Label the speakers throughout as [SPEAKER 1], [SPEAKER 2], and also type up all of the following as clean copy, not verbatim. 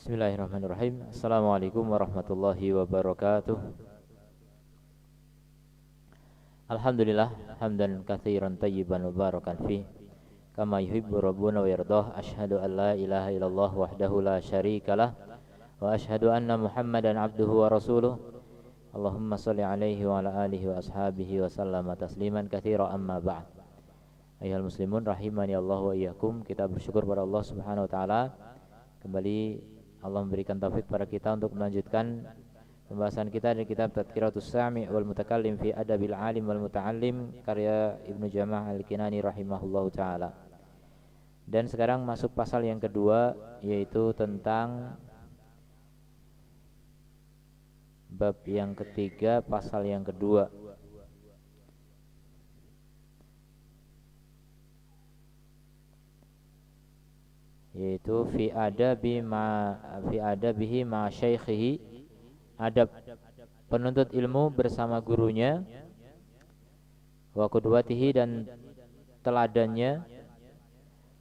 [SPEAKER 1] Bismillahirrahmanirrahim. Assalamualaikum warahmatullahi wabarakatuh. Alhamdulillah hamdan katsiran tayyiban mubarakan fi kama yuhibbu rabbuna wa yardah. Asyhadu an la ilaha illallah wahdahu la syarikalah wa asyhadu anna Muhammadan abduhu wa rasuluh. Allahumma shalli alaihi wa ala alihi wa ashabihi wa sallama tasliman katsiran amma ba'd. Ayyuhal muslimun rahimani Allah wa iyyakum. Kita bersyukur pada Allah Subhanahu wa taala. Kembali Allah memberikan taufik pada kita untuk melanjutkan pembahasan kita dari kitab Tadhkiratus Sami' wal Mutakallim fi Adabil Alim wal Muta'allim karya Ibnu Jama'ah Al-Kinani rahimahullahu taala. Dan sekarang masuk pasal yang kedua, yaitu tentang bab yang ketiga, pasal yang kedua, yaitu fi adabihi ma syaikhihi, adab penuntut ilmu bersama gurunya, wa qudwatihi, dan teladannya,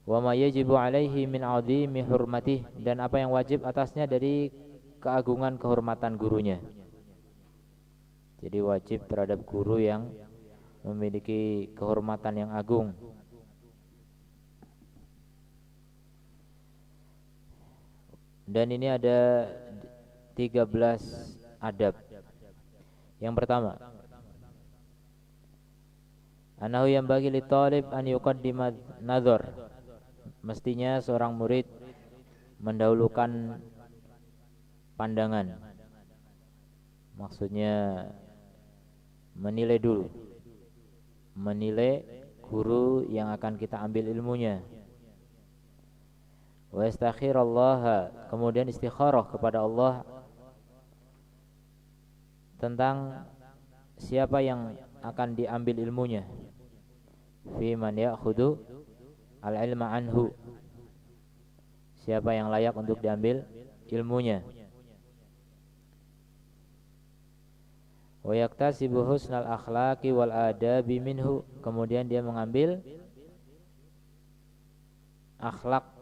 [SPEAKER 1] wa ma yajibu alaihi min azimi hurmatih, dan apa yang wajib atasnya dari keagungan kehormatan gurunya. Jadi wajib terhadap guru yang memiliki kehormatan yang agung. Dan ini ada 13 adab. Yang pertama, anahu yang bagi li talib an yuqaddima nazar. Mestinya seorang murid mendahulukan pandangan. Maksudnya menilai dulu. Menilai guru yang akan kita ambil ilmunya. Wa istakhirallaha, kemudian istikharah kepada Allah tentang siapa yang akan diambil ilmunya. Fi man ya'khudhu al-ilma anhu, siapa yang layak untuk diambil ilmunya. Wa yaktasibu husnal akhlaqi wal adabi minhu, kemudian dia mengambil akhlak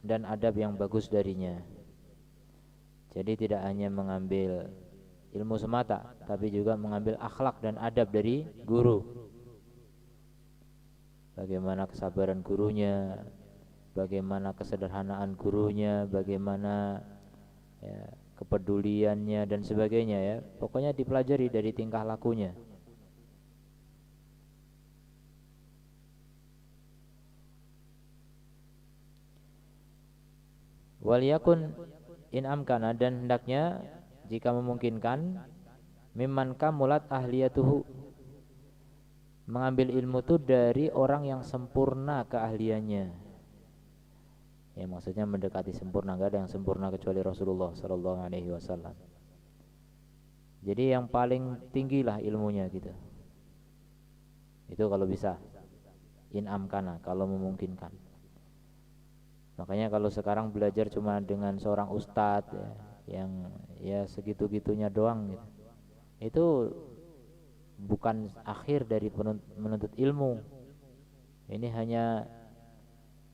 [SPEAKER 1] dan adab yang bagus darinya. Jadi tidak hanya mengambil ilmu semata, tapi juga mengambil akhlak dan adab dari guru. Bagaimana kesabaran gurunya, bagaimana kesederhanaan gurunya, bagaimana ya, kepeduliannya dan sebagainya ya. Pokoknya dipelajari dari tingkah lakunya. Wal yakun in amkana, dan hendaknya jika memungkinkan, mimman kamulat ahliyatuhu, mengambil ilmu itu dari orang yang sempurna keahliannya. Ya, maksudnya mendekati sempurna, enggak ada yang sempurna kecuali Rasulullah sallallahu alaihi wasallam. Jadi yang paling tinggilah ilmunya gitu. Itu kalau bisa. In amkana, kalau memungkinkan. Makanya kalau sekarang belajar cuma dengan seorang ustadz ya, yang ya segitu-gitunya doang gitu, itu bukan akhir dari menuntut ilmu. Ini hanya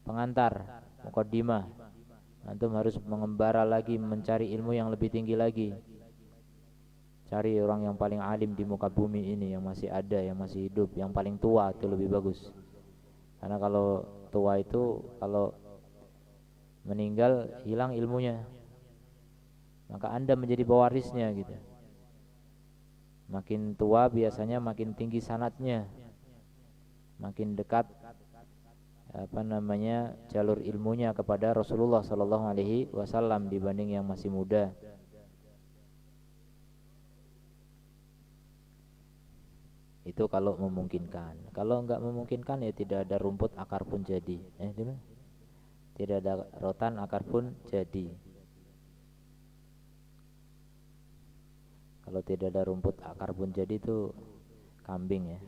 [SPEAKER 1] pengantar, muqaddimah. Antum harus mengembara lagi, mencari ilmu yang lebih tinggi lagi. Cari orang yang paling alim di muka bumi ini, yang masih ada, yang masih hidup, yang paling tua, itu lebih bagus. Karena kalau tua itu, kalau meninggal hilang ilmunya, maka Anda menjadi pewarisnya gitu. Makin tua biasanya makin tinggi sanadnya, makin dekat jalur ilmunya kepada Rasulullah sallallahu alaihi wasallam dibanding yang masih muda. Itu kalau memungkinkan. Kalau enggak memungkinkan ya tidak ada rumput akar pun jadi. Tidak ada rotan akar pun jadi. Kalau tidak ada rumput akar pun jadi itu kambing ya.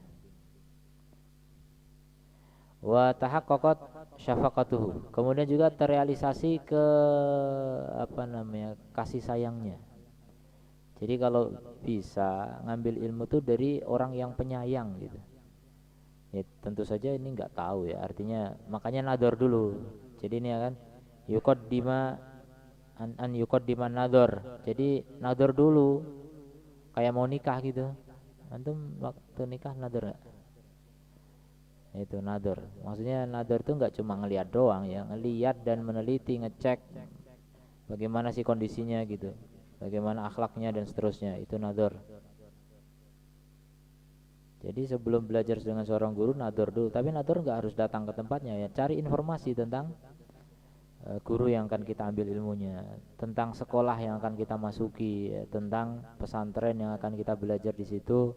[SPEAKER 1] Wa tahaqqaqat syafaqatuhu, kemudian juga terrealisasi kasih sayangnya. Jadi kalau bisa ngambil ilmu itu dari orang yang penyayang gitu. Ya tentu saja ini enggak tahu ya, artinya makanya nador dulu. Jadi ini kan yuqaddima an yuqaddiman nadhar. Jadi nadhar dulu kayak mau nikah gitu. Antum waktu nikah nadhar enggak? Itu nadhar. Maksudnya nadhar itu enggak cuma ngelihat doang ya, ngelihat dan meneliti, ngecek bagaimana sih kondisinya gitu. Bagaimana akhlaknya dan seterusnya. Itu nadhar. Jadi sebelum belajar dengan seorang guru nadhar dulu, tapi nadhar enggak harus datang ke tempatnya ya, cari informasi tentang guru yang akan kita ambil ilmunya, tentang sekolah yang akan kita masuki, tentang pesantren yang akan kita belajar di situ.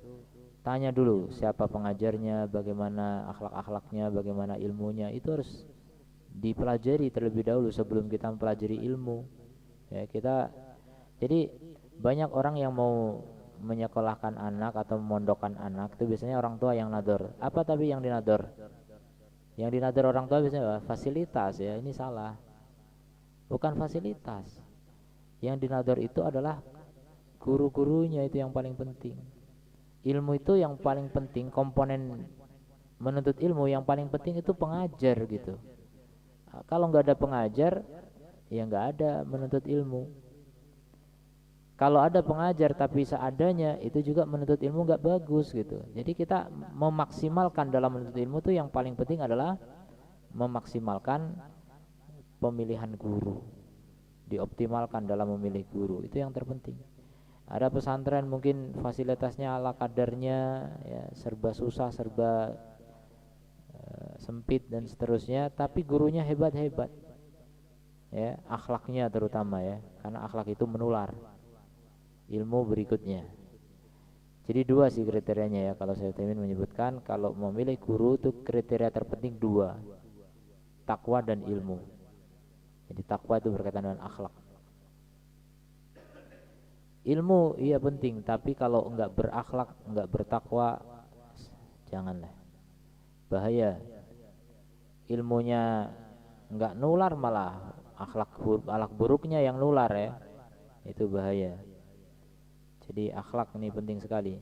[SPEAKER 1] Tanya dulu siapa pengajarnya, bagaimana akhlak-akhlaknya, bagaimana ilmunya. Itu harus dipelajari terlebih dahulu sebelum kita mempelajari ilmu. Ya, jadi banyak orang yang mau menyekolahkan anak atau memondokkan anak itu biasanya orang tua yang nador. Apa tapi yang dinador? Yang dinador orang tua biasanya fasilitas ya, ini salah. Bukan fasilitas. Yang dinador itu adalah guru-gurunya, itu yang paling penting. Ilmu itu yang paling penting, komponen menuntut ilmu yang paling penting itu pengajar gitu. Kalau nggak ada pengajar, ya nggak ada menuntut ilmu. Kalau ada pengajar tapi seadanya, itu juga menuntut ilmu nggak bagus gitu. Jadi kita memaksimalkan dalam menuntut ilmu itu yang paling penting adalah memaksimalkan pemilihan guru, dioptimalkan dalam memilih guru, itu yang terpenting. Ada pesantren mungkin fasilitasnya ala kadarnya ya, serba susah, serba sempit dan seterusnya, tapi gurunya hebat-hebat ya, akhlaknya terutama ya, karena akhlak itu menular ilmu berikutnya. Jadi dua sih kriterianya ya, kalau saya ingin menyebutkan kalau memilih guru itu kriteria terpenting dua, takwa dan ilmu. Jadi takwa itu berkaitan dengan akhlak. Ilmu iya penting, tapi kalau enggak berakhlak, enggak bertakwa, janganlah. Bahaya. Ilmunya enggak nular, malah akhlak buruknya yang nular ya. Itu bahaya. Jadi akhlak ini penting sekali.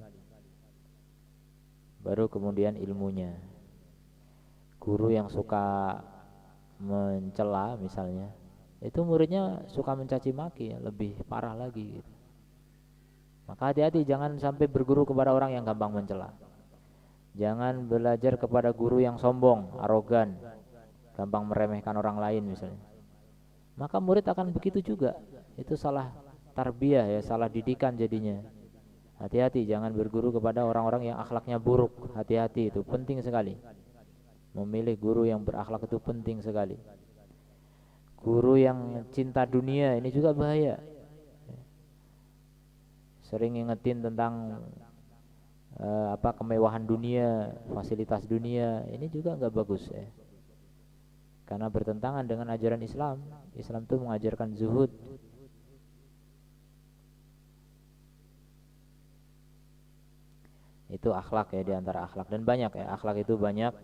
[SPEAKER 1] Baru kemudian ilmunya. Guru yang suka mencela misalnya, itu muridnya suka mencaci maki, lebih parah lagi gitu. Maka hati-hati, jangan sampai berguru kepada orang yang gampang mencela. Jangan belajar kepada guru yang sombong, arogan, gampang meremehkan orang lain misalnya. Maka murid akan begitu juga. Itu salah tarbiyah ya, salah didikan jadinya. Hati-hati, jangan berguru kepada orang-orang yang akhlaknya buruk. Hati-hati, itu penting sekali. Memilih guru yang berakhlak itu penting sekali. Guru yang cinta dunia ini juga bahaya. Sering ngingetin tentang kemewahan dunia, fasilitas dunia, ini juga nggak bagus ya. Karena bertentangan dengan ajaran Islam. Islam itu mengajarkan zuhud. Itu akhlak ya, diantara akhlak, dan banyak ya, akhlak itu banyak.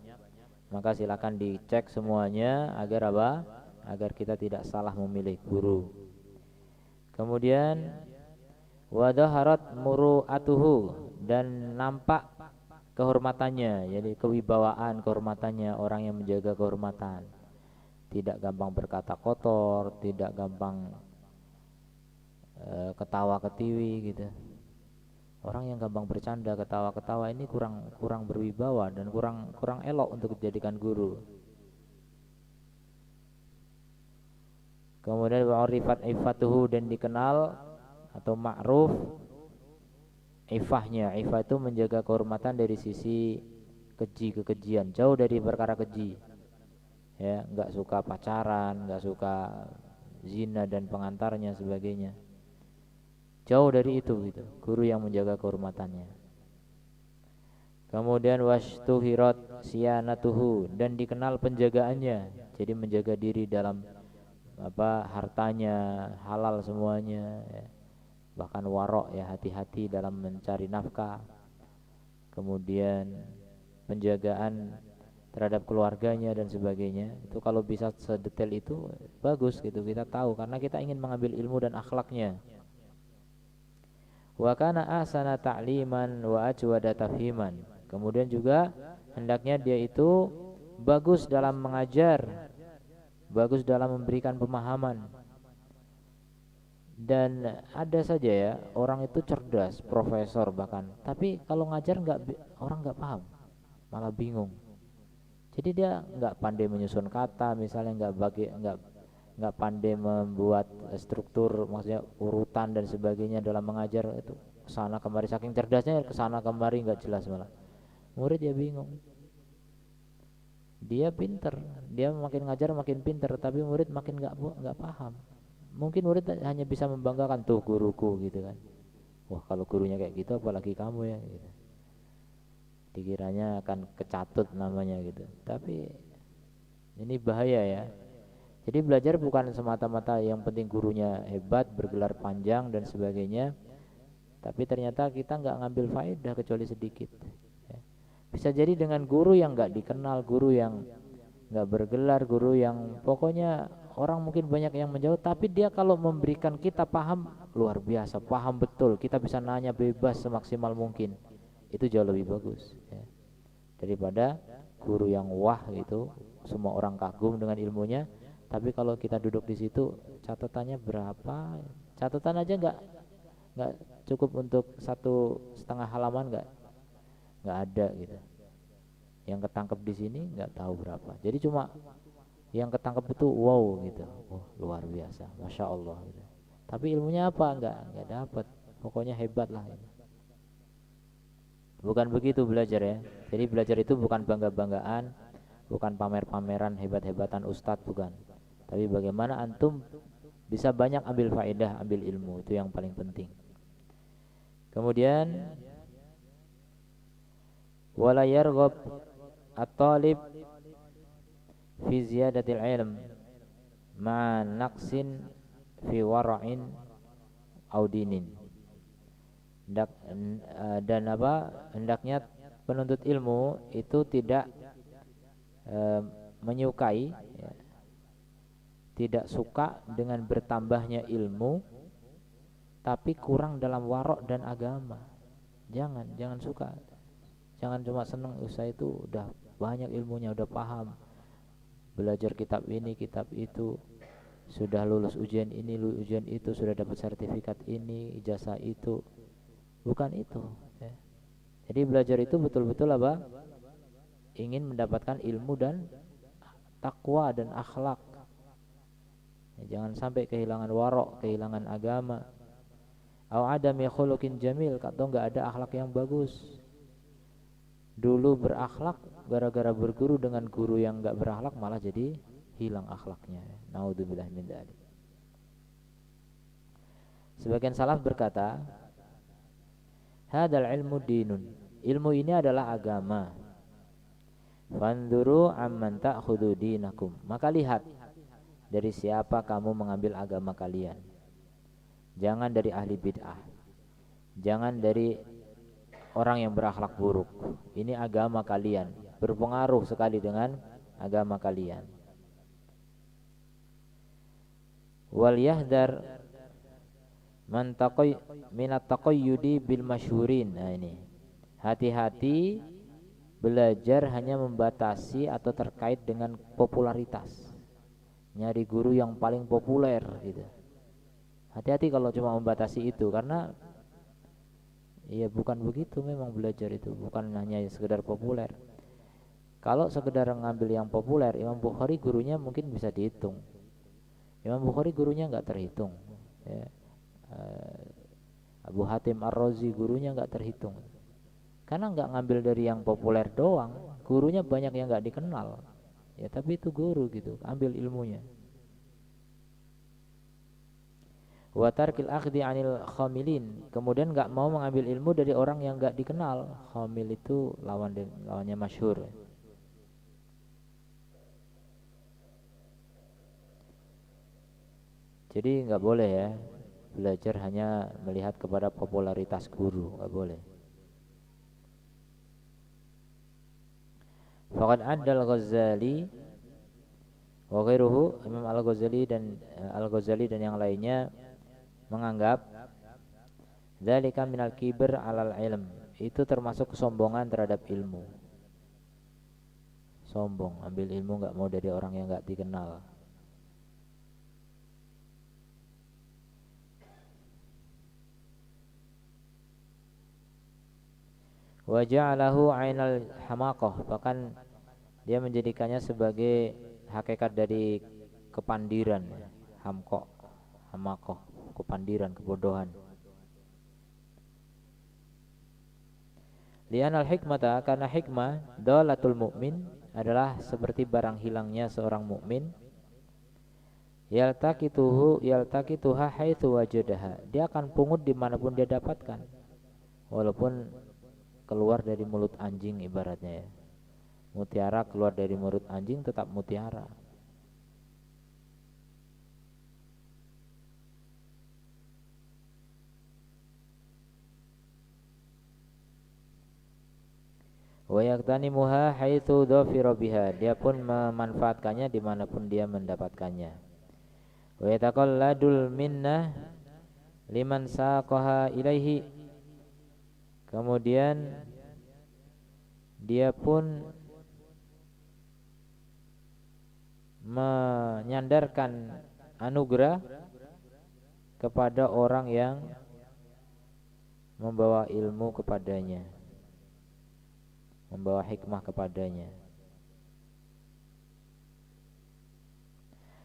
[SPEAKER 1] Maka silakan dicek semuanya agar apa? Agar kita tidak salah memilih guru. Kemudian wadaharat muru'atuhu, dan nampak kehormatannya, jadi kewibawaan, kehormatannya, orang yang menjaga kehormatan. Tidak gampang berkata kotor, tidak gampang ketawa ketiwi gitu. Orang yang gampang bercanda, ketawa-ketawa ini kurang berwibawa dan kurang elok untuk dijadikan guru. Kemudian wa'rifat ifatuhu, dan dikenal atau ma'ruf ifahnya. Ifah itu menjaga kehormatan dari sisi keji-kekejian, jauh dari perkara keji. Ya, enggak suka pacaran, enggak suka zina dan pengantarnya sebagainya. Jauh dari itu gitu, guru yang menjaga kehormatannya. Kemudian wastuhirat siyanatuhu, dan dikenal penjagaannya, jadi menjaga diri dalam hartanya halal semuanya ya. Bahkan warok ya, hati-hati dalam mencari nafkah. Kemudian penjagaan terhadap keluarganya dan sebagainya. Itu kalau bisa sedetail itu bagus gitu, kita tahu karena kita ingin mengambil ilmu dan akhlaknya. Wa kana ahsana ta'liman wa ajwada tafhiman. Kemudian juga hendaknya dia itu bagus dalam mengajar, bagus dalam memberikan pemahaman, Dan ada saja ya orang itu cerdas, profesor bahkan, tapi kalau ngajar orang nggak paham, malah bingung. Jadi dia nggak pandai menyusun kata, misalnya nggak pandai membuat struktur, maksudnya urutan dan sebagainya dalam mengajar itu kesana kemari, saking cerdasnya kesana kemari nggak jelas, malah murid ya bingung. Dia pinter, dia makin ngajar makin pinter, tapi murid makin nggak paham. Mungkin murid hanya bisa membanggakan, tuh guruku gitu kan. Wah kalau gurunya kayak gitu apalagi kamu ya gitu. Dikiranya akan kecatut namanya gitu. Tapi ini bahaya ya. Jadi belajar bukan semata-mata yang penting gurunya hebat, bergelar panjang dan sebagainya, tapi ternyata kita nggak ngambil faedah kecuali sedikit. Ya. Bisa jadi dengan guru yang nggak dikenal, guru yang nggak bergelar, guru yang pokoknya orang mungkin banyak yang menjauh, tapi dia kalau memberikan kita paham luar biasa, paham betul, kita bisa nanya bebas semaksimal mungkin. Itu jauh lebih bagus ya, daripada guru yang wah gitu, semua orang kagum dengan ilmunya, tapi kalau kita duduk di situ catatannya berapa, catatan aja nggak cukup untuk 1,5 halaman, nggak ada gitu. Yang ketangkep di sini nggak tahu berapa, jadi cuma yang ketangkep itu wow gitu, oh luar biasa, masya Allah gitu. Tapi ilmunya apa, nggak dapat, pokoknya hebat lah ini. Bukan begitu belajar ya. Jadi belajar itu bukan bangga-banggaan, bukan pamer-pameran hebat-hebatan ustadz, bukan. Tapi bagaimana antum bisa banyak ambil faedah, ambil ilmu, itu yang paling penting. Kemudian wala yarghab at-talib fi ziyadatil ilm ma naqsin fi wara'in audinin. Dan hendaknya penuntut ilmu itu tidak menyukai ya, tidak suka dengan bertambahnya ilmu tapi kurang dalam warok dan agama. Jangan suka, jangan cuma seneng saya itu udah banyak ilmunya, udah paham, belajar kitab ini kitab itu, sudah lulus ujian ini ujian itu, sudah dapat sertifikat ini, ijazah itu. Bukan itu ya. Jadi belajar itu betul-betul apa? Ingin mendapatkan ilmu dan takwa dan akhlak ya, jangan sampai kehilangan warok, kehilangan agama. Au adami khuluqin jamil, atau enggak ada akhlak yang bagus. Dulu berakhlak, gara-gara berguru dengan guru yang enggak berakhlak malah jadi hilang akhlaknya. Naudzubillah min dzalik. Sebagian salaf berkata, hadal ilmu dinun, ilmu ini adalah agama. Fanduru amman ta'khudhu dinakum, maka lihat dari siapa kamu mengambil agama kalian. Jangan dari ahli bid'ah, jangan dari orang yang berakhlak buruk. Ini agama kalian, berpengaruh sekali dengan agama kalian. Wal yahdar man taqay minat taqayyudi bil masyhurin. Nah ini, hati-hati belajar hanya membatasi atau terkait dengan popularitas, nyari guru yang paling populer gitu. Hati-hati kalau cuma membatasi itu, karena ya bukan begitu memang belajar itu, bukan hanya sekedar populer. Kalau sekedar ngambil yang populer, Imam Bukhari gurunya mungkin bisa dihitung, Imam Bukhari gurunya nggak terhitung ya. Abu Hatim Ar-Razi gurunya nggak terhitung, karena nggak ngambil dari yang populer doang. Gurunya banyak yang nggak dikenal ya, tapi itu guru gitu, ambil ilmunya. Wa tarkil akhdi anil khamilin, kemudian nggak mau mengambil ilmu dari orang yang nggak dikenal. Khamil itu lawannya masyhur. Jadi nggak boleh ya belajar hanya melihat kepada popularitas guru, nggak boleh. Faqad addal Ghazali wa ghairuhu, Imam Al-Ghazali dan Al-Ghazali dan yang lainnya menganggap dzalika minal kibr alal ilm, itu termasuk kesombongan terhadap ilmu. Sombong, ambil ilmu nggak mau dari orang yang nggak dikenal. wa ja'alahu 'ainal hamaqah, bahkan dia menjadikannya sebagai hakikat dari kepandiran, hamqah, hamaqah, kepandiran, kebodohan. Li'anal hikmata, karena hikmah, dalatul mu'min, adalah seperti barang hilangnya seorang mukmin. Yaltaqituha haitsu wajadaha, dia akan pungut dimanapun dia dapatkan, walaupun keluar dari mulut anjing ibaratnya ya. Mutiara keluar dari mulut anjing tetap mutiara. Wa yaqtanimuha haitsu dhafira biha, dia pun memanfaatkannya dimanapun dia mendapatkannya. Wa yataqalladul minnah liman saqaha ilaihi, kemudian dia pun menyandarkan anugerah kepada orang yang membawa ilmu kepadanya, membawa hikmah kepadanya.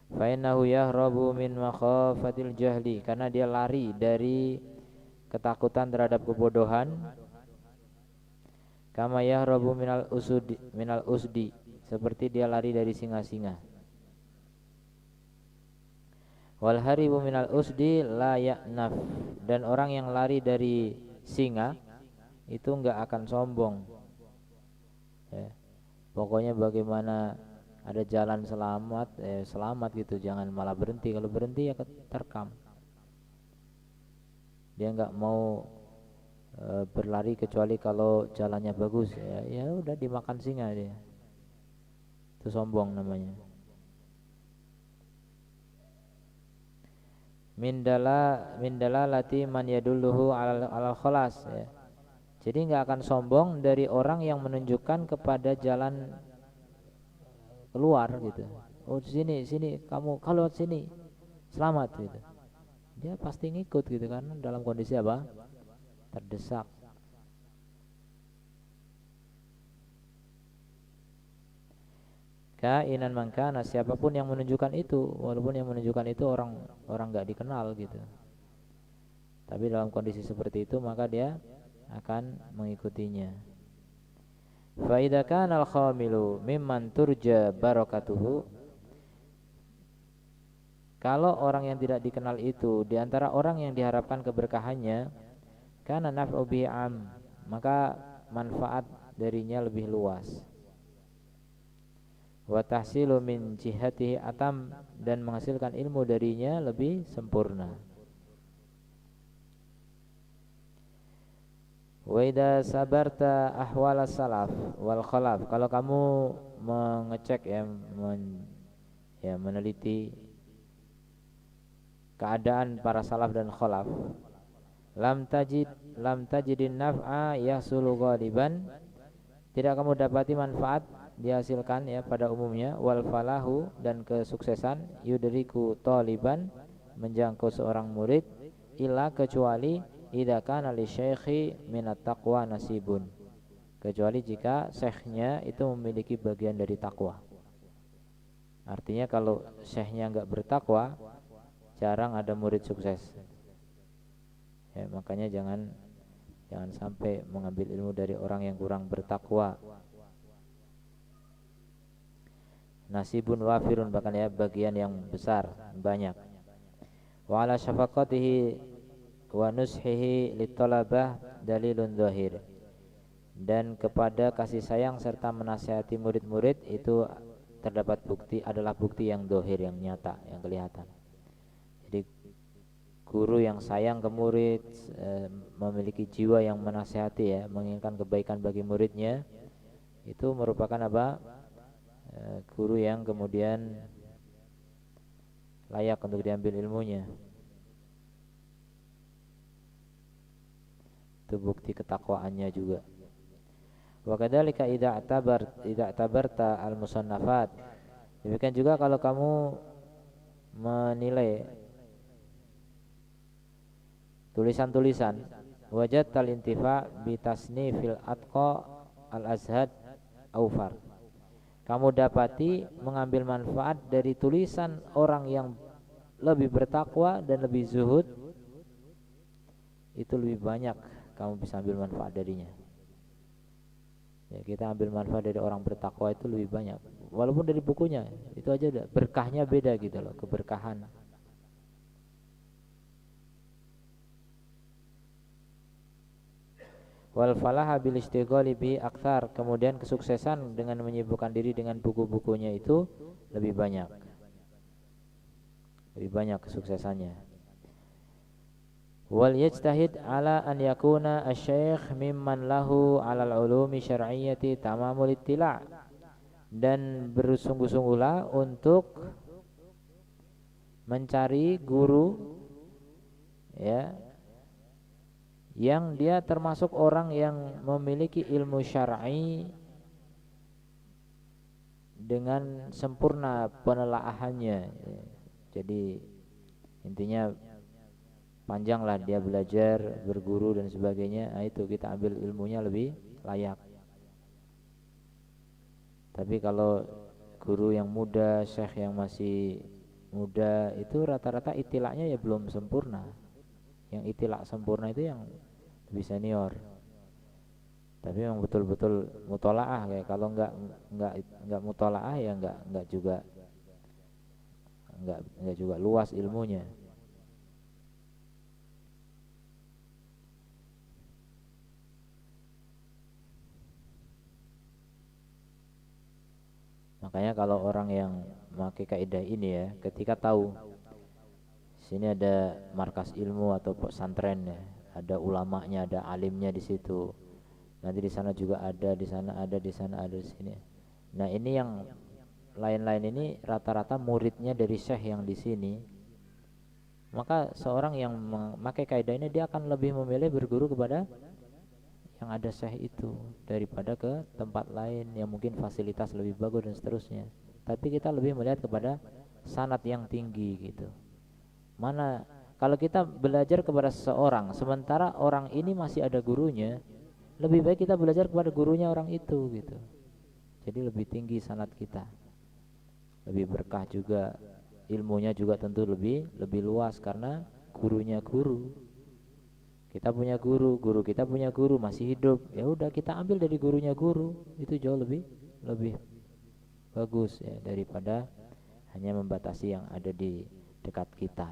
[SPEAKER 1] Fa innahu yahrabu min makhafatil jahli, karena dia lari dari ketakutan terhadap kebodohan. Kama yahrabu minal usdi, seperti dia lari dari singa-singa. Wal haribu minal usdi la ya'naf, dan orang yang lari dari singa itu enggak akan sombong ya. Pokoknya bagaimana ada jalan selamat, selamat gitu, jangan malah berhenti. Kalau berhenti ya terkam. Dia enggak mau berlari kecuali kalau jalannya bagus ya, ya udah dimakan singa dia. Itu sombong namanya. Mindala lati man yadulluhu alal khalas ya. Jadi enggak akan sombong dari orang yang menunjukkan kepada jalan keluar gitu. Oh sini kamu, kalau sini selamat gitu. Dia pasti ngikut gitu kan, dalam kondisi apa? Terdesak. Kainan mangkana, siapapun yang menunjukkan itu, walaupun yang menunjukkan itu orang enggak dikenal gitu. Tapi dalam kondisi seperti itu maka dia akan mengikutinya. Fa idza kana al-khamilu mimman turja barakatuhu, kalau orang yang tidak dikenal itu di antara orang yang diharapkan keberkahannya, kana naf'u bi'am, maka manfaat darinya lebih luas. Wa tahsilu min jihatihi atam, dan menghasilkan ilmu darinya lebih sempurna. Wa idza sabarta ahwala salaf wal khalaf, kalau kamu mengecek ya meneliti keadaan para salaf dan khalaf, lam tajidin naf'a yahsulu ghaliban, tidak kamu dapati manfaat dihasilkan ya pada umumnya, wal falahu, dan kesuksesan, yudriku taliban, menjangkau seorang murid, illa, kecuali idza kana li syaikhi minat taqwa nasibun, kecuali jika syekhnya itu memiliki bagian dari takwa. Artinya kalau syekhnya enggak bertakwa, jarang ada murid sukses ya. Makanya jangan sampai mengambil ilmu dari orang yang kurang bertakwa. Nasibun wafirun, bahkan ya bagian yang besar, banyak. Wa ala syafaqatihi wa nushihi litalabah dalilun zahir, dan kepada kasih sayang serta menasihati murid-murid itu terdapat bukti, adalah bukti yang zahir, yang nyata, yang kelihatan. Jadi guru yang sayang ke murid, memiliki jiwa yang menasihati ya, menginginkan kebaikan bagi muridnya, itu merupakan apa? Guru yang kemudian layak untuk diambil ilmunya. Itu bukti ketakwaannya juga. Wa kadzalika idza tabarta al-musannafat, demikian juga kalau kamu menilai tulisan-tulisan wajadtal intifa bi tasnifil atqa al azhad aufar. Kamu dapati mengambil manfaat dari tulisan orang yang lebih bertakwa dan lebih zuhud, itu lebih banyak kamu bisa ambil manfaat darinya. Ya, kita ambil manfaat dari orang bertakwa itu lebih banyak, walaupun dari bukunya itu aja udah berkahnya beda gitu loh, keberkahan. Wal falaha bil istighali bi aktsar, kemudian kesuksesan dengan menyibukkan diri dengan buku-bukunya itu lebih banyak. Lebih banyak kesuksesannya. Wal yajtahid ala an yakuna asy-syaikh mimman lahu 'alal 'ulumi syar'iyyati tamamul ittila', dan bersungguh-sungguhlah untuk mencari guru ya yang dia termasuk orang yang memiliki ilmu syar'i dengan sempurna penelaahannya. Jadi intinya panjanglah dia belajar, berguru dan sebagainya. Nah, itu kita ambil ilmunya lebih layak. Tapi kalau guru yang muda, syekh yang masih muda, itu rata-rata itilaknya ya belum sempurna. Yang itilak sempurna itu yang lebih senior. Tapi memang betul-betul mutolaah, kayak kalau enggak mutolaah ya enggak juga luas ilmunya. Makanya kalau orang yang memakai kaidah ini ya, ketika tahu sini ada markas ilmu atau pesantren ya, ada ulamanya, ada alimnya di situ. Nanti di sana juga ada, di sana ada, di sana ada, di sini. Nah, ini yang lain-lain ini rata-rata muridnya dari syekh yang di sini. Maka seorang yang memakai kaidah ini dia akan lebih memilih berguru kepada yang ada syekh itu daripada ke tempat lain yang mungkin fasilitas lebih bagus dan seterusnya. Tapi kita lebih melihat kepada sanad yang tinggi gitu. Mana kalau kita belajar kepada seseorang sementara orang ini masih ada gurunya, lebih baik kita belajar kepada gurunya orang itu gitu. Jadi lebih tinggi sanad kita, lebih berkah juga, ilmunya juga tentu lebih luas karena gurunya guru. Kita punya guru, guru kita punya guru masih hidup, ya udah kita ambil dari gurunya guru, itu jauh lebih bagus ya daripada hanya membatasi yang ada di dekat kita.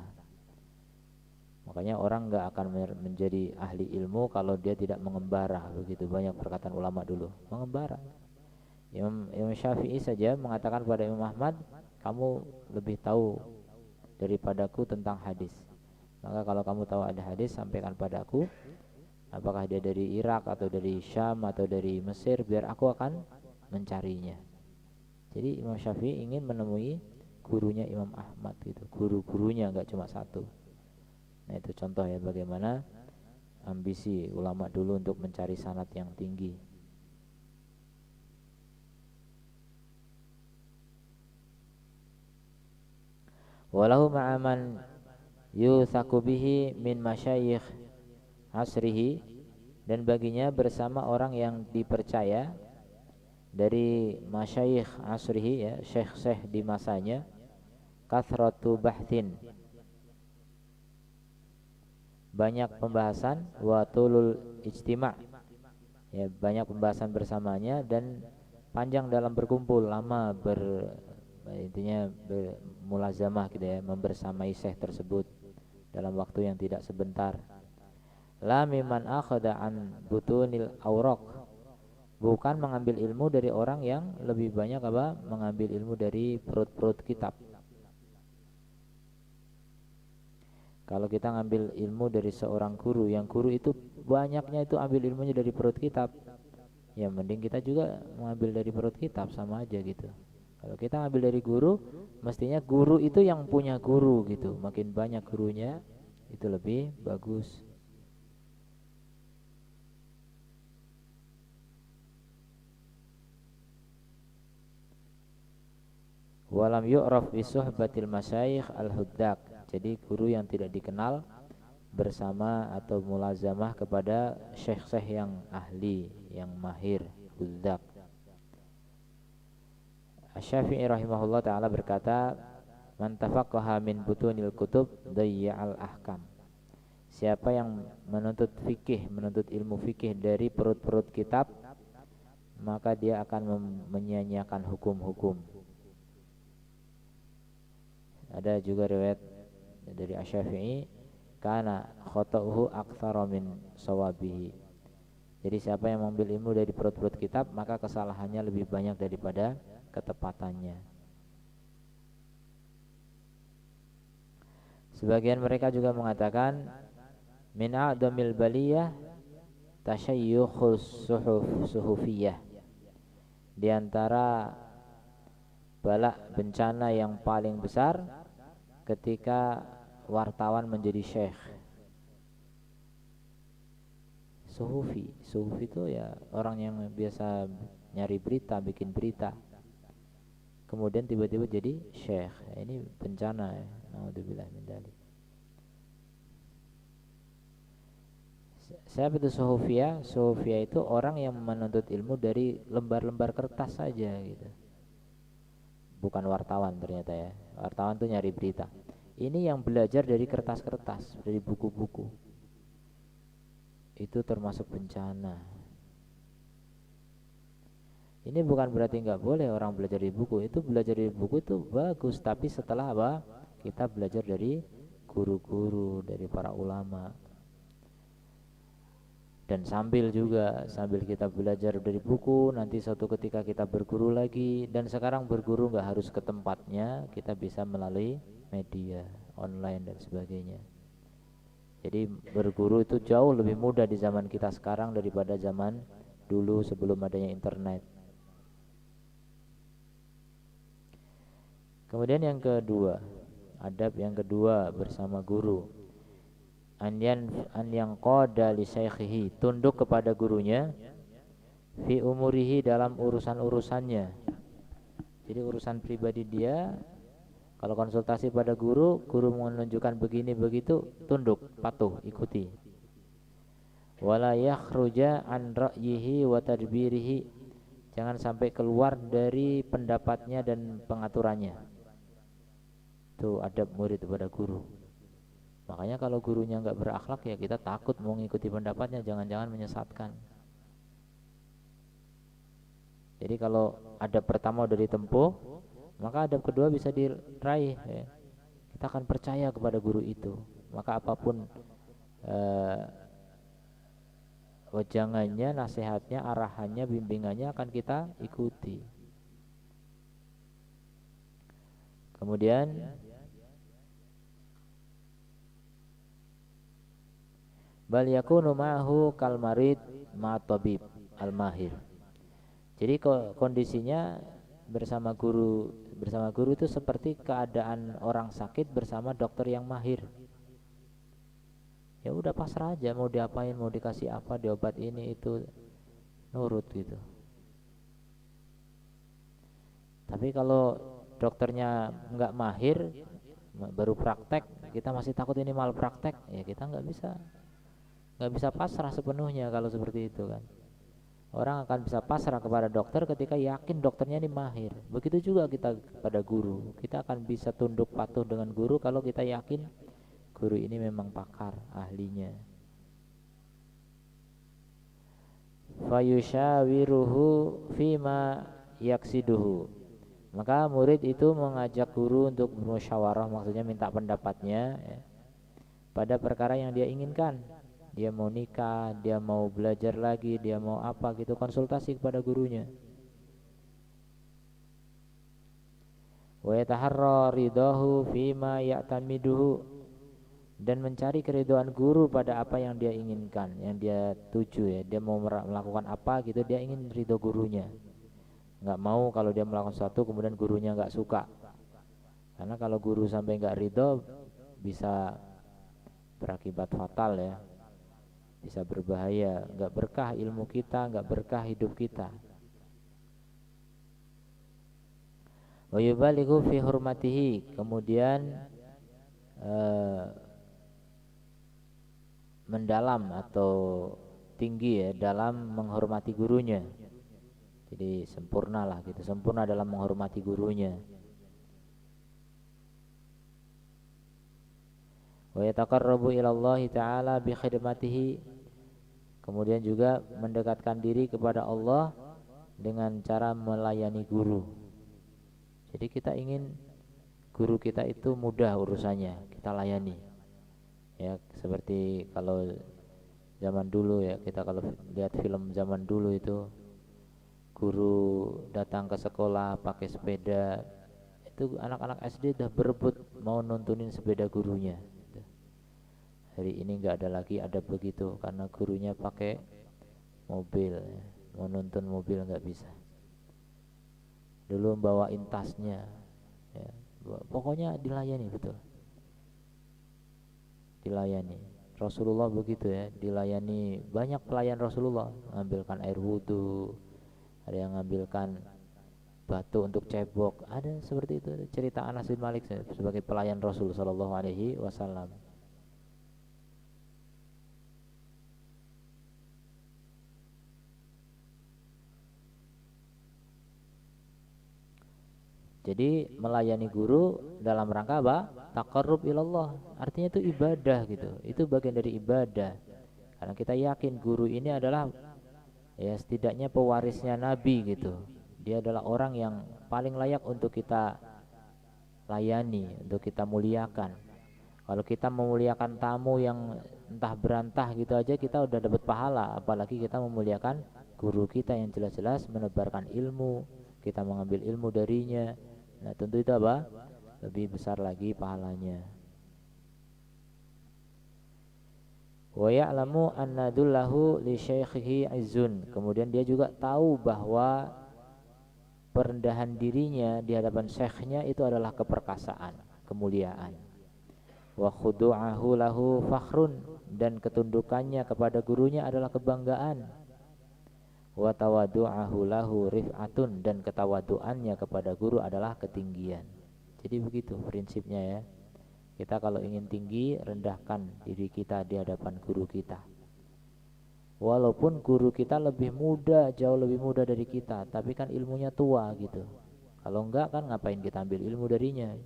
[SPEAKER 1] Makanya orang nggak akan menjadi ahli ilmu kalau dia tidak mengembara. Begitu banyak perkataan ulama dulu, mengembara. Imam Syafi'i saja mengatakan kepada Imam Ahmad, kamu lebih tahu daripadaku tentang hadis. Maka kalau kamu tahu ada hadis, sampaikan padaku, apakah dia dari Irak atau dari Syam atau dari Mesir, biar aku akan mencarinya. Jadi Imam Syafi'i ingin menemui gurunya Imam Ahmad gitu, guru-gurunya nggak cuma satu. Nah, itu contoh ya bagaimana ambisi ulama dulu untuk mencari sanad yang tinggi. Walahu ma'aman yuthaku bihi min masyayikh asrihi, dan baginya bersama orang yang dipercaya dari masyayikh asrihi ya, syekh-syekh di masanya, kathratu bahthin, banyak pembahasan, wa tulul ijtima' ya, banyak pembahasan bersamanya dan panjang dalam berkumpul, lama intinya mulazamah gitu ya, membersamai syekh tersebut dalam waktu yang tidak sebentar. La mimman akhada an butunil awraq, bukan mengambil ilmu dari orang yang lebih banyak mengambil ilmu dari perut-perut kitab. Kalau kita ngambil ilmu dari seorang guru, yang guru itu banyaknya itu ambil ilmunya dari perut kitab, ya mending kita juga mengambil dari perut kitab, sama aja gitu. Kalau kita ngambil dari guru, mestinya guru itu yang punya guru gitu. Makin banyak gurunya, itu lebih bagus. Walam yu'raf bi suhbatil masyayikh al-huddak. Jadi guru yang tidak dikenal bersama atau mulazamah kepada syekh-syekh yang ahli, yang mahir, hudzaq. Asy-Syafi'i rahimahullah taala berkata, "Man tafaqqaha min butunil kutub dayya'al ahkam." Siapa yang menuntut fikih, menuntut ilmu fikih dari perut-perut kitab, maka dia akan menyia-nyiakan hukum-hukum. Ada juga riwayat dari Asy-Syafi'i, kana khata'uhu aktsara min sawabihi. Jadi siapa yang mengambil ilmu dari perut-perut kitab, maka kesalahannya lebih banyak daripada ketepatannya. Sebagian mereka juga mengatakan min a'damil baliyah tashayyukhus suhufiyah. Di antara bala bencana yang paling besar ketika wartawan menjadi syekh. Suhufi itu ya orang yang biasa nyari berita, bikin berita, kemudian tiba-tiba jadi syekh. Ini bencana ya. Naudzubillah min dzalik. Siapa itu suhufiyah? Suhufiyah itu orang yang menuntut ilmu dari lembar-lembar kertas saja gitu. Bukan wartawan ternyata ya. Wartawan tuh nyari berita. Ini yang belajar dari kertas-kertas, dari buku-buku. Itu termasuk bencana. Ini bukan berarti nggak boleh orang belajar dari buku. Itu belajar dari buku itu bagus, tapi setelah apa? Kita belajar dari guru-guru, dari para ulama. Dan sambil kita belajar dari buku, nanti suatu ketika kita berguru lagi. Dan sekarang berguru nggak harus ke tempatnya, kita bisa melalui media online dan sebagainya. Jadi berguru itu jauh lebih mudah di zaman kita sekarang daripada zaman dulu sebelum adanya internet. Kemudian yang kedua, adab yang kedua bersama guru. An yang qada li syaikhihi, tunduk kepada gurunya, fi umurihi, dalam urusan-urusannya. Jadi urusan pribadi dia, kalau konsultasi pada guru menunjukkan begini begitu, tunduk, patuh, ikuti. Wala yakhruja an ra'yihi wa tadbirihi, jangan sampai keluar dari pendapatnya dan pengaturannya. Itu adab murid kepada guru. Makanya kalau gurunya nggak berakhlak, ya kita takut mau ngikuti pendapatnya, jangan-jangan menyesatkan. Jadi kalau adab pertama udah ditempuh, maka adab kedua bisa diraih ya. Kita akan percaya kepada guru itu. Maka apapun wejangannya, nasihatnya, arahannya, bimbingannya akan kita ikuti. Kemudian bal yakunu ma'hu kal marid ma tabib al mahir. Jadi kondisinya bersama guru itu seperti keadaan orang sakit bersama dokter yang mahir. Ya udah pasrah aja, mau diapain, mau dikasih apa, diobat ini itu, nurut gitu. Tapi kalau dokternya nggak mahir, baru praktek, kita masih takut ini malpraktek, ya kita nggak bisa pasrah sepenuhnya kalau seperti itu kan. Orang akan bisa pasrah kepada dokter ketika yakin dokternya ini mahir. Begitu juga kita kepada guru. Kita akan bisa tunduk patuh dengan guru kalau kita yakin guru ini memang pakar, ahlinya. Fayushawiruhu fima yaksiduhu. Maka murid itu mengajak guru untuk bermusyawarah, maksudnya minta pendapatnya ya, pada perkara yang dia inginkan. Dia mau nikah, dia mau belajar lagi, dia mau apa gitu, konsultasi kepada gurunya. Wa yataharra ridahu fima ya'tamiduhu, dan mencari keridhaan guru pada apa yang dia inginkan, yang dia tuju ya. Dia mau melakukan apa gitu, dia ingin ridho gurunya. Nggak mau kalau dia melakukan sesuatu kemudian gurunya nggak suka. Karena kalau guru sampai nggak ridho bisa berakibat fatal ya. Bisa berbahaya, nggak berkah ilmu kita, nggak berkah hidup kita. Wa yubalighu fi hurmatihi, kemudian mendalam atau tinggi ya dalam menghormati gurunya. Jadi sempurna lah gitu, sempurna dalam menghormati gurunya. Wa yataqarrabu ilallahi ta'ala bi khidmatihi, kemudian juga mendekatkan diri kepada Allah dengan cara melayani guru. Jadi kita ingin guru kita itu mudah urusannya, kita layani. Ya, seperti kalau zaman dulu ya, kita kalau lihat film zaman dulu itu guru datang ke sekolah pakai sepeda, itu anak-anak SD udah berebut mau nuntunin sepeda gurunya. Hari ini nggak ada lagi ada begitu karena gurunya pakai mobil, ya. Mau nuntun mobil nggak bisa. Dulu bawain tasnya, ya. Pokoknya dilayani betul, dilayani. Rasulullah begitu ya, dilayani. Banyak pelayan Rasulullah, ngambilkan air wudhu, ada yang ngambilkan batu untuk cebok, ada seperti itu. Cerita Anas bin Malik sebagai pelayan Rasul Shallallahu Alaihi Wasallam. Jadi melayani guru dalam rangka apa? Taqarrub ilallah. Artinya itu ibadah gitu. Itu bagian dari ibadah. Karena kita yakin guru ini adalah ya setidaknya pewarisnya Nabi gitu. Dia adalah orang yang paling layak untuk kita layani, untuk kita muliakan. Kalau kita memuliakan tamu yang entah berantah gitu aja kita udah dapat pahala, apalagi kita memuliakan guru kita yang jelas-jelas menebarkan ilmu, kita mengambil ilmu darinya. Nah, tentu itu apa? Lebih besar lagi pahalanya. Wa ya'lamu anna dullahu li syaikhihi izzun. Kemudian dia juga tahu bahwa perendahan dirinya di hadapan syekhnya itu adalah keperkasaan, kemuliaan. Wa khudu'ahu lahu fakhrun, dan ketundukannya kepada gurunya adalah kebanggaan. Wa tawadu'ahu lahu rif'atun, dan ketawaduannya kepada guru adalah ketinggian. Jadi begitu prinsipnya ya. Kita kalau ingin tinggi, rendahkan diri kita di hadapan guru kita. Walaupun guru kita lebih muda, jauh lebih muda dari kita, tapi kan ilmunya tua gitu. Kalau enggak kan ngapain kita ambil ilmu darinya.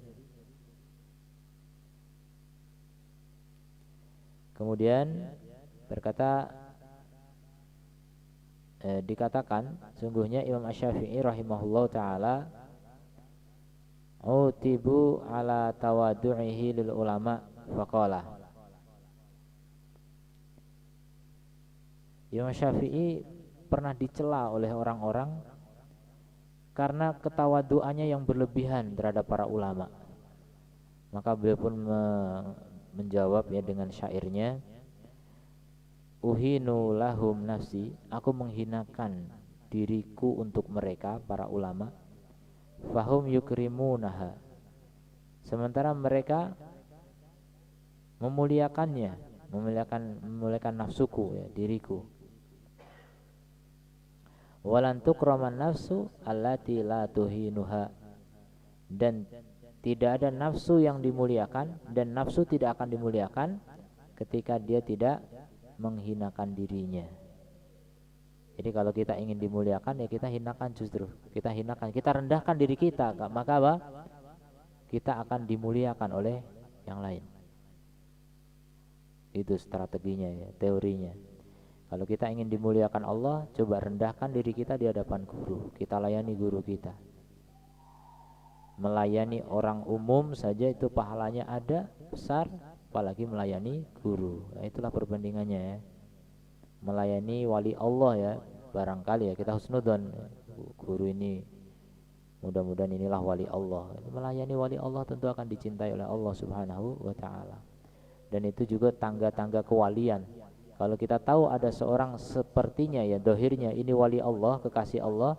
[SPEAKER 1] Kemudian berkata dikatakan sungguhnya Imam Asy-Syafi'i rahimahullah taala utibu ala tawadu'ihi lil ulama faqala. Imam Syafi'i pernah dicela oleh orang-orang karena ketawaduannya yang berlebihan terhadap para ulama. Maka beliau pun menjawab ya dengan syairnya, uhinu lahum nafsi, aku menghinakan diriku untuk mereka para ulama, fahum yukrimunaha, sementara mereka memuliakannya, memuliakan nafsuku ya, diriku. Walan tukraman nafsu allati la tuhinuha, dan tidak ada nafsu yang dimuliakan, dan nafsu tidak akan dimuliakan ketika dia tidak menghinakan dirinya. Jadi kalau kita ingin dimuliakan ya kita hinakan, justru kita hinakan, kita rendahkan diri kita, maka apa? Kita akan dimuliakan oleh yang lain. Itu strateginya ya, teorinya. Kalau kita ingin dimuliakan Allah, coba rendahkan diri kita di hadapan guru, kita layani guru kita. Melayani orang umum saja itu pahalanya ada besar, apalagi melayani guru. Nah, itulah perbandingannya ya. Melayani wali Allah ya, barangkali ya kita husnudzon, guru ini mudah-mudahan inilah wali Allah. Melayani wali Allah tentu akan dicintai oleh Allah Subhanahu wa taala. Dan itu juga tangga-tangga kewalian. Kalau kita tahu ada seorang sepertinya ya, dohirnya ini wali Allah, kekasih Allah,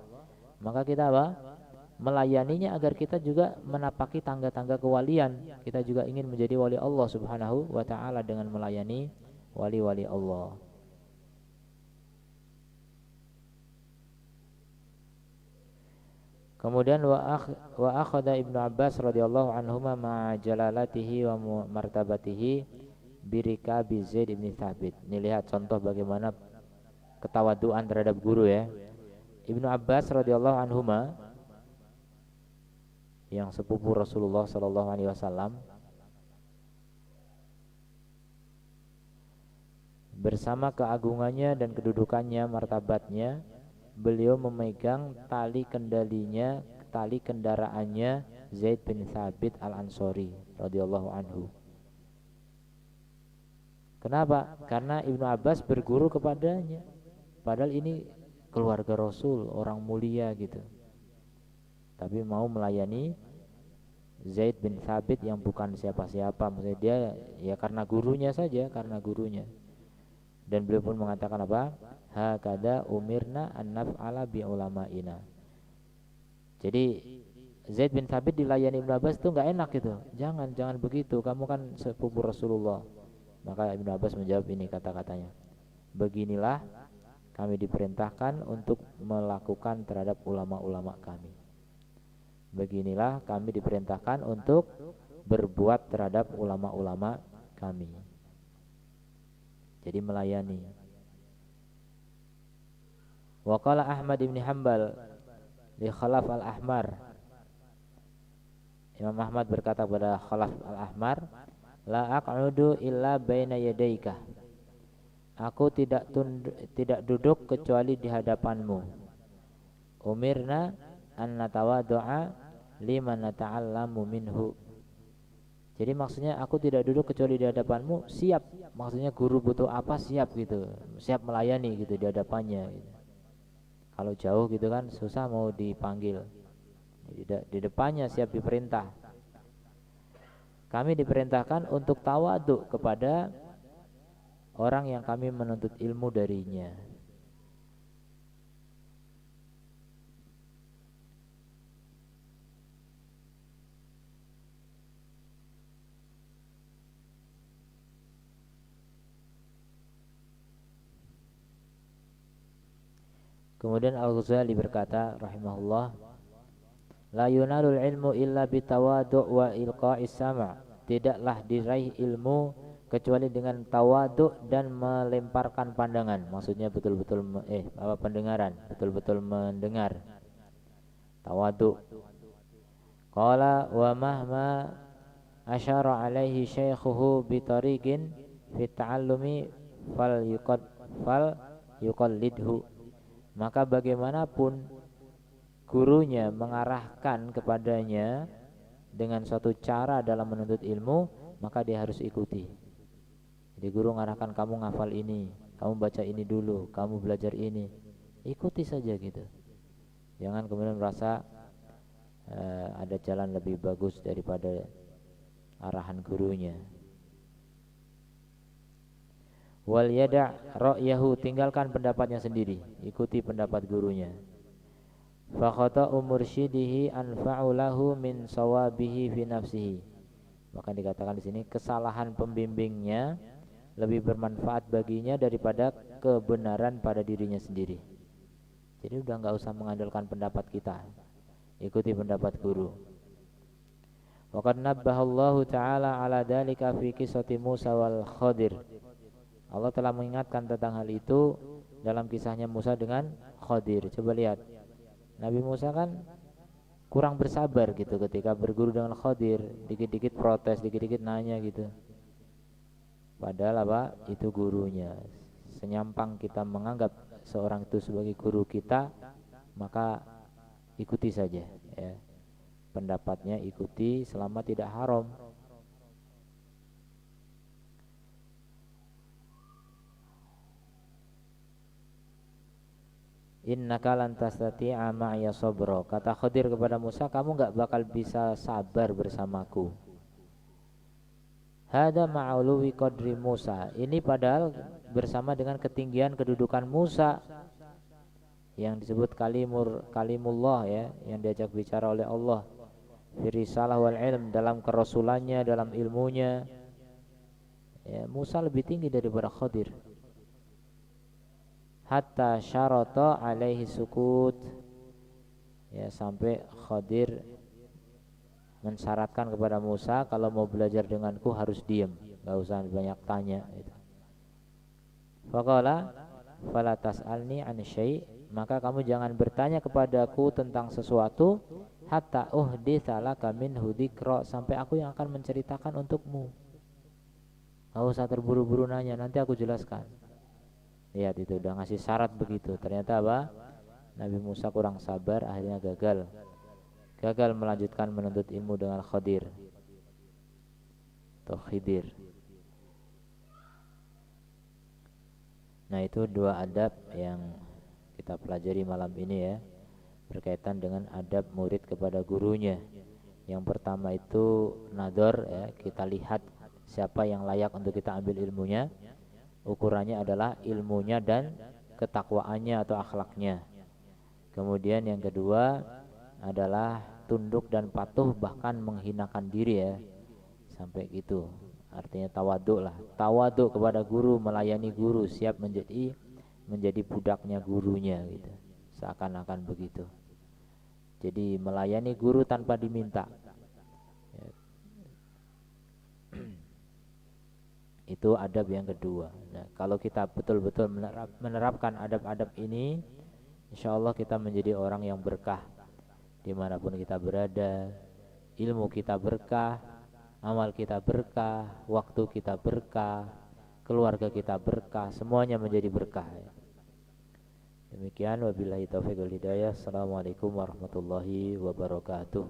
[SPEAKER 1] maka kita apa? Melayaninya agar kita juga menapaki tangga-tangga kewalian. Kita juga ingin menjadi wali Allah Subhanahu wa taala dengan melayani wali-wali Allah. Kemudian wa akhadha Ibnu Abbas radhiyallahu anhuma ma jalalatihi wa martabatihi birika bi Zaid bin Thabit. Ini lihat contoh bagaimana ketawaduan terhadap guru ya. Ibnu Abbas radhiyallahu anhuma yang sepupu Rasulullah sallallahu alaihi wasallam bersama keagungannya dan kedudukannya, martabatnya, beliau memegang tali kendalinya, tali kendaraannya Zaid bin Thabit al-Ansori radhiyallahu anhu. Kenapa? Karena Ibnu Abbas berguru kepadanya. Padahal ini keluarga Rasul, orang mulia gitu. Tapi mau melayani Zaid bin Thabit yang bukan siapa-siapa. Maksudnya dia ya karena gurunya saja, karena gurunya. Dan beliau pun mengatakan apa? Hakada umirna an naf'ala bi ulama'ina. Jadi Zaid bin Thabit dilayani Ibnu Abbas itu enggak enak gitu. Jangan begitu, kamu kan sepupu Rasulullah. Maka Ibnu Abbas menjawab ini kata-katanya. Beginilah kami diperintahkan untuk melakukan terhadap ulama-ulama kami. Beginilah kami diperintahkan untuk berbuat terhadap ulama-ulama kami. Jadi melayani. Wa qala Ahmad bin Hanbal li Khalaf al-Ahmar. Imam Ahmad berkata kepada Khalaf al-Ahmar, la aq'udu illa baina yadaika. Aku tidak duduk kecuali di hadapanmu. Umirna an natawaddu'a liman nata'allamu minhu. Jadi maksudnya aku tidak duduk kecuali di hadapanmu, siap. Maksudnya guru butuh apa siap gitu, siap melayani gitu di hadapannya gitu. Kalau jauh gitu kan susah mau dipanggil. Di depannya siap diperintah. Kami diperintahkan untuk tawadhu kepada orang yang kami menuntut ilmu darinya. Kemudian Al-Ghazali berkata rahimahullah, la yunalul ilmu illa bitawadu' wa ilqa'is sama'. Tidaklah diraih ilmu kecuali dengan tawadu' dan melemparkan pandangan. Maksudnya betul-betul pendengaran, betul-betul mendengar. Tawadu'. Qala wa mahma asyara alaihi syaikhuhu bitariqin fi ta'allumi fal yuqallidhu. Maka bagaimanapun gurunya mengarahkan kepadanya dengan suatu cara dalam menuntut ilmu, maka dia harus ikuti. Jadi guru mengarahkan, kamu ngafal ini, kamu baca ini dulu, kamu belajar ini, ikuti saja gitu. Jangan kemudian merasa ada jalan lebih bagus daripada arahan gurunya. Wal yada' ra'yahu, tinggalkan pendapatnya sendiri, ikuti pendapat gurunya. Fa khata'u mursyidihi anfa'u lahu min sawabihi fi nafsihi. Maka dikatakan di sini kesalahan pembimbingnya lebih bermanfaat baginya daripada kebenaran pada dirinya sendiri. Jadi udah enggak usah mengandalkan pendapat kita, ikuti pendapat guru. Wa qad nabbahallahu ta'ala ala dzalika fi qissati Musa wal Khadir. Allah telah mengingatkan tentang hal itu dalam kisahnya Musa dengan Khadir. Coba lihat, Nabi Musa kan kurang bersabar gitu ketika berguru dengan Khadir, dikit-dikit protes, dikit-dikit nanya gitu. Padahal apa? Itu gurunya. Senyampang kita menganggap seorang itu sebagai guru kita, maka ikuti saja ya. Pendapatnya ikuti selama tidak haram. Innaka lan tastati'a ma'iya sabra. Kata Khadir kepada Musa, kamu enggak bakal bisa sabar bersamaku. Hada ma'uluwi qadri Musa. Ini padahal bersama dengan ketinggian kedudukan Musa yang disebut kalimullah ya, yang diajak bicara oleh Allah. Fi risalah wal ilm, dalam kerasulannya, dalam ilmunya. Ya, Musa lebih tinggi daripada Khadir. Hatta syarata alaihi sukut, ya, sampai Khadir mensyaratkan kepada Musa, kalau mau belajar denganku harus diam. nggak usah banyak tanya gitu. Faqala fala tas'alni an syai', maka kamu jangan bertanya kepadaku tentang sesuatu hatta uhditsa laka minhu dzikra, sampai aku yang akan menceritakan untukmu. Nggak usah terburu-buru nanya, nanti aku jelaskan. Lihat itu udah ngasih syarat begitu. Ternyata apa? Nabi Musa kurang sabar, akhirnya gagal melanjutkan menuntut ilmu dengan Khidir atau Khidir. Nah, itu dua adab yang kita pelajari malam ini ya, berkaitan dengan adab murid kepada gurunya. Yang pertama itu nador ya, kita lihat siapa yang layak untuk kita ambil ilmunya. Ukurannya adalah ilmunya dan ketakwaannya atau akhlaknya. Kemudian yang kedua adalah tunduk dan patuh, bahkan menghinakan diri ya, sampai gitu. Artinya tawaduk lah, tawaduk kepada guru, melayani guru, siap menjadi budaknya gurunya gitu, seakan-akan begitu. Jadi melayani guru tanpa diminta ya. Itu adab yang kedua. Nah, kalau kita betul-betul menerapkan adab-adab ini, insya Allah kita menjadi orang yang berkah dimanapun kita berada. Ilmu kita berkah, amal kita berkah, waktu kita berkah, keluarga kita berkah, semuanya menjadi berkah ya. Demikian, wabillahi taufiq wal hidayah. Assalamualaikum warahmatullahi wabarakatuh.